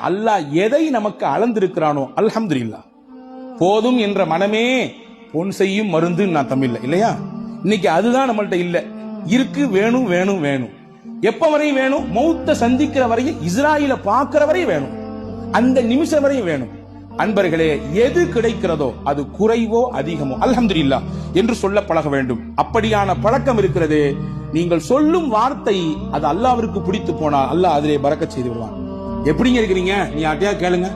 அல்லாஹ் எதை நமக்கு அளந்திருக்கிறானோ அல்ஹம்துலில்லாஹ் போதும் என்ற மனமே பொன் செய்யும் மருந்து நான் தமிழ்ல இல்லையா. இன்னைக்கு அதுதான் நம்மள்ட்ட இல்ல. இருக்கு, வேணும் வேணும் வேணும். எப்ப வரையும் வேணும்? மௌத்த சந்திக்கிற வரையும், இஸ்ராயில பார்க்கிற வரையும் வேணும், அந்த நிமிஷம் வரையும் வேணும். அன்பர்களே, எது கிடைக்கிறதோ அது குறைவோ அதிகமோ அல்ஹம்துலில்லாஹ் என்று சொல்ல பழக வேண்டும். அப்படியான பழக்கம் இருக்கிறது. நீங்கள் சொல்லும் வார்த்தை அது அல்லாஹ்விற்கு பிடித்து போனால் அல்லாஹ் அதிலே பரக்கத் செய்து விடுவான். எப்படிங்க இருக்கிறீங்க? நீ யார்ட்டையா கேளுங்க.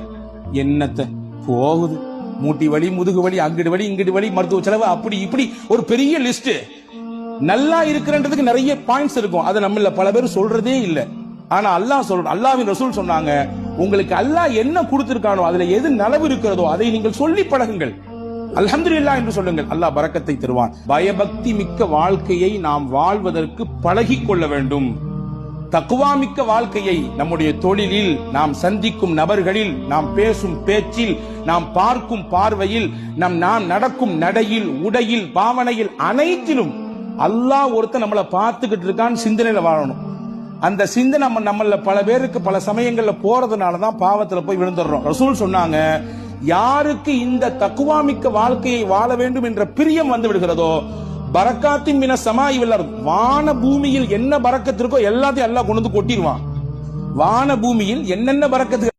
என்னத்த போகுது, மூட்டி வலி, முதுகு வலி, அங்கிடு வலி, இங்கிடு வலி, மருத்துவ செலவு, அப்படி இப்படி ஒரு பெரிய லிஸ்ட். நல்லா இருக்கிறன்றதுக்கு நிறைய பாயிண்ட்ஸ் இருக்கும். அதை நம்மள பல பேர் சொல்றதே இல்லை. ஆனா அல்லாஹ்வின் ரசூல் சொன்னாங்க, உங்களுக்கு அல்லாஹ் என்ன கொடுத்திருக்கானோ அதுல எது நலவு இருக்கிறதோ அதை நீங்கள் சொல்லி பழகுங்கள், அல்ஹம்துலில்லாஹ் என்று சொல்லுங்கள், அல்லாஹ் பரக்கத்தை தருவான். பயபக்தி மிக்க வாழ்க்கையை நாம் வாழ்வதற்கு பழகிக் கொள்ள வேண்டும். தக்வா மிக்க வாழ்க்கையை நம்முடைய தொழிலில், நாம் சந்திக்கும் நபர்களில், நாம் பேசும் பேச்சில், நாம் பார்க்கும் பார்வையில், நாம் நடக்கும் நடையில், உடையில், பாவனையில், அனைத்திலும் அல்லாஹ் ஒருத்தன் நம்மளை பார்த்துக்கிட்டு இருக்கான்னு சிந்தனையில வாழணும். அந்த சிந்தனை நம்மள பல பேருக்கு பல சமயங்கள்ல போறதுனாலதான் பாவத்துல போய் விழுந்துடுறோம். ரசூல் சொன்னாங்க, யாருக்கு இந்த தக்வா மிக்க வாழ்க்கையை வாழ வேண்டும் என்ற பிரியம் வந்து விடுகிறதோ, பரக்காத்தின் மின ஸமாஇ வல் அர்த், வான பூமியில் என்ன பரக்கத்து இருக்கோ எல்லாத்தையும் அல்லாஹ் கொண்டு வந்து கொட்டிடுவான். வான பூமியில் என்னென்ன பரக்கத்து